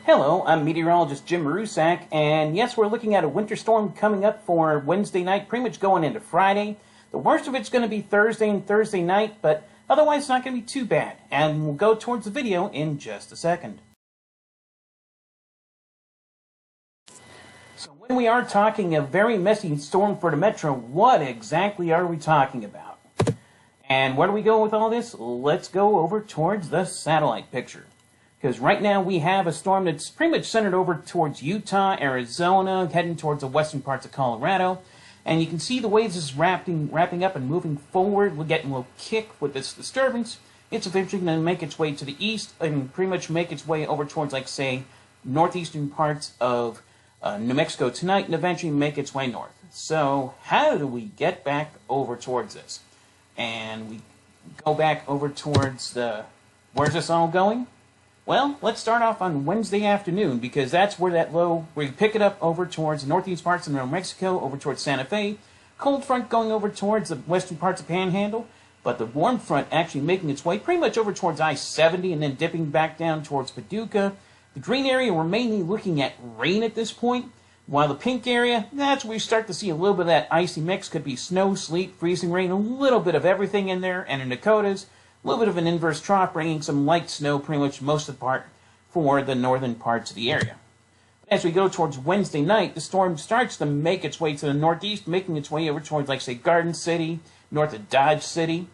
Hello, I'm meteorologist Jim Marusak, and yes, we're looking at a winter storm coming up for Wednesday night, pretty much going into Friday. The worst of it's going to be Thursday and Thursday night, but otherwise it's not going to be too bad, and we'll go towards the video in just a second. So when we are talking a very messy storm for the metro, what exactly are we talking about? And where do we go with all this? Let's go over towards the satellite picture. Because right now we have a storm that's pretty much centered over towards Utah, Arizona, heading towards the western parts of Colorado. And you can see the way this is wrapping up and moving forward. We're getting a little kick with this disturbance. It's eventually going to make its way to the east and pretty much make its way over towards, like, say, northeastern parts of New Mexico tonight and eventually make its way north. So how do we get back over towards this? And we go back over towards the... Where's this all going? Well, let's start off on Wednesday afternoon, because that's where that low, where you pick it up over towards the northeast parts of New Mexico, over towards Santa Fe. Cold front going over towards the western parts of Panhandle, but the warm front actually making its way pretty much over towards I-70 and then dipping back down towards Paducah. The green area, we're mainly looking at rain at this point, while the pink area, that's where we start to see a little bit of that icy mix. Could be snow, sleet, freezing rain, a little bit of everything in there, and in Dakotas, a little bit of an inverse trough, bringing some light snow pretty much most of the part for the northern parts of the area. As we go towards Wednesday night, the storm starts to make its way to the northeast, making its way over towards, like, say, Garden City, north of Dodge City,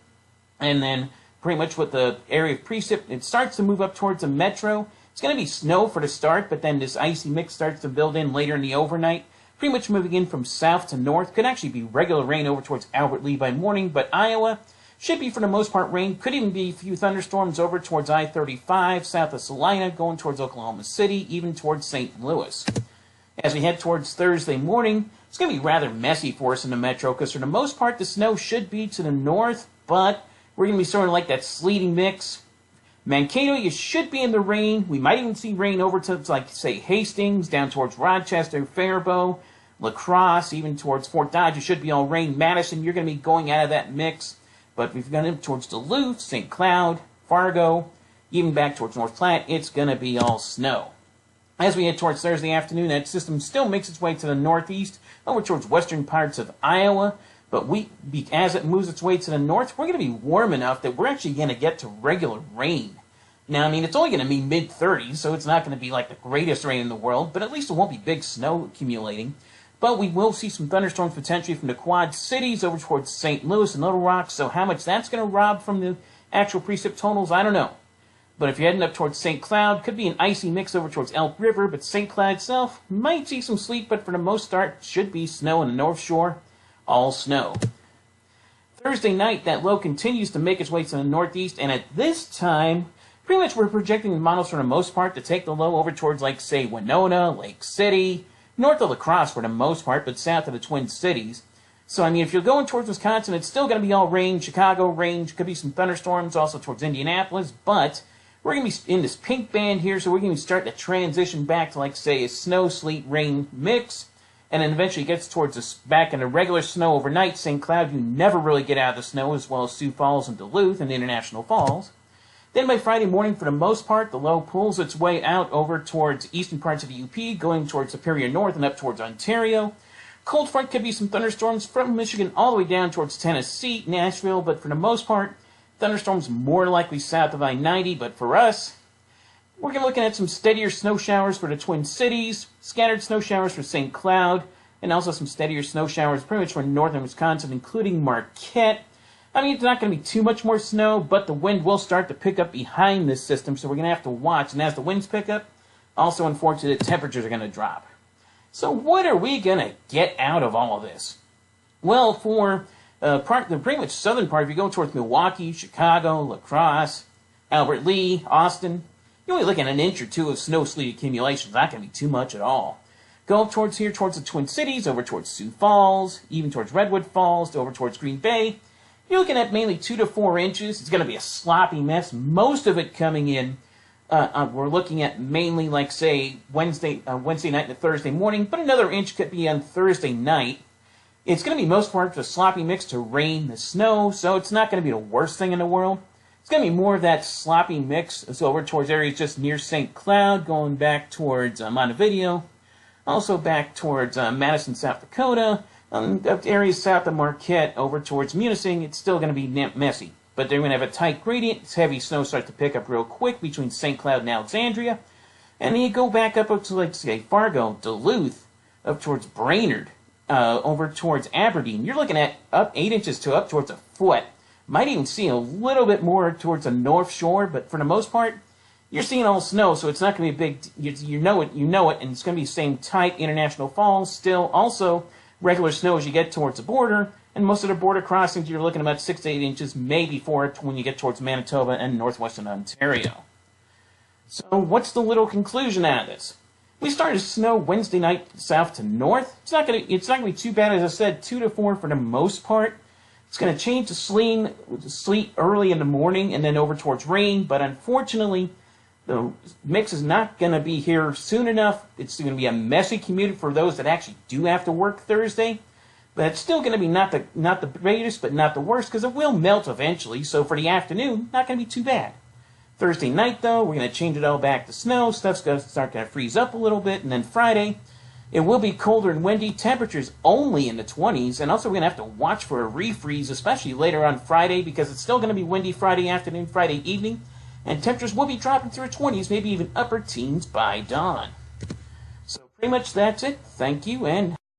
and then pretty much with the area of precip, it starts to move up towards the metro. It's going to be snow for the start, but then this icy mix starts to build in later in the overnight, pretty much moving in from south to north. Could actually be regular rain over towards Albert Lee by morning, but Iowa should be, for the most part, rain. Could even be a few thunderstorms over towards I-35, south of Salina, going towards Oklahoma City, even towards St. Louis. As we head towards Thursday morning, it's going to be rather messy for us in the metro, because for the most part, the snow should be to the north, but we're going to be sort of like that sleety mix. Mankato, you should be in the rain. We might even see rain over to, like, say, Hastings, down towards Rochester, Faribault, La Crosse, even towards Fort Dodge. It should be all rain. Madison, you're going to be going out of that mix. But we've gone up towards Duluth, St. Cloud, Fargo, even back towards North Platte, it's going to be all snow. As we head towards Thursday afternoon, that system still makes its way to the northeast, over towards western parts of Iowa. But as it moves its way to the north, we're going to be warm enough that we're actually going to get to regular rain. Now, I mean, it's only going to be mid-30s, so it's not going to be like the greatest rain in the world, but at least it won't be big snow accumulating. But we will see some thunderstorms potentially from the Quad Cities over towards St. Louis and Little Rock, so how much that's going to rob from the actual precip totals, I don't know. But if you're heading up towards St. Cloud, could be an icy mix over towards Elk River, but St. Cloud itself might see some sleet, but for the most part, should be snow in the North Shore, all snow. Thursday night, that low continues to make its way to the northeast, and at this time, pretty much we're projecting the models for the most part to take the low over towards, like, say, Winona, Lake City, north of La Crosse for the most part, but south of the Twin Cities. So, I mean, if you're going towards Wisconsin, it's still going to be all rain. Chicago, rain. Could be some thunderstorms also towards Indianapolis. But we're going to be in this pink band here, so we're going to start to transition back to, like, say, a snow, sleet, rain mix. And then eventually it gets towards us back into regular snow overnight. St. Cloud, you never really get out of the snow, as well as Sioux Falls and Duluth and International Falls. Then by Friday morning, for the most part, the low pulls its way out over towards eastern parts of the UP, going towards Superior North and up towards Ontario. Cold front could be some thunderstorms from Michigan all the way down towards Tennessee, Nashville, but for the most part, thunderstorms more likely south of I-90. But for us, we're going to be looking at some steadier snow showers for the Twin Cities, scattered snow showers for St. Cloud, and also some steadier snow showers pretty much for northern Wisconsin, including Marquette. I mean, it's not going to be too much more snow, but the wind will start to pick up behind this system, so we're going to have to watch. And as the winds pick up, also, unfortunately, the temperatures are going to drop. So what are we going to get out of all of this? Well, for the pretty much southern part, if you go towards Milwaukee, Chicago, La Crosse, Albert Lee, Austin, you're only looking at an inch or two of snow sleet accumulation. It's not going to be too much at all. Go up towards here, towards the Twin Cities, over towards Sioux Falls, even towards Redwood Falls, over towards Green Bay. You're looking at mainly 2 to 4 inches. It's going to be a sloppy mess. Most of it coming in, we're looking at mainly, like, say, Wednesday night to Thursday morning, but another inch could be on Thursday night. It's going to be most part of a sloppy mix to rain, the snow, so it's not going to be the worst thing in the world. It's going to be more of that sloppy mix. So over towards areas just near St. Cloud, going back towards Montevideo, also back towards Madison, South Dakota, areas south of Marquette, over towards Munising. It's still going to be messy. But they're going to have a tight gradient. Heavy snow starts to pick up real quick between St. Cloud and Alexandria. And then you go back up to, like, say, Fargo, Duluth, up towards Brainerd, over towards Aberdeen. You're looking at up 8 inches to up towards a foot. Might even see a little bit more towards the North Shore, but for the most part, you're seeing all snow, so it's not going to be a big, you know it, and it's going to be the same tight International Falls, still also regular snow as you get towards the border, and most of the border crossings, you're looking about 6 to 8 inches, maybe 4 when you get towards Manitoba and northwestern Ontario. So what's the little conclusion out of this? We started to snow Wednesday night south to north. It's not going to be too bad, as I said, 2 to 4 for the most part. It's going to change to sleet early in the morning and then over towards rain, but unfortunately, the mix is not going to be here soon enough. It's going to be a messy commute for those that actually do have to work Thursday, but it's still going to be not the greatest, but not the worst, because it will melt eventually, so for the afternoon, not going to be too bad. Thursday night, though, we're going to change it all back to snow. Stuff's going to start to freeze up a little bit. And then Friday, it will be colder and windy. Temperatures only in the 20s. And also, we're going to have to watch for a refreeze, especially later on Friday, because it's still going to be windy Friday afternoon, Friday evening. And temperatures will be dropping through the 20s, maybe even upper teens by dawn. So pretty much that's it. Thank you, and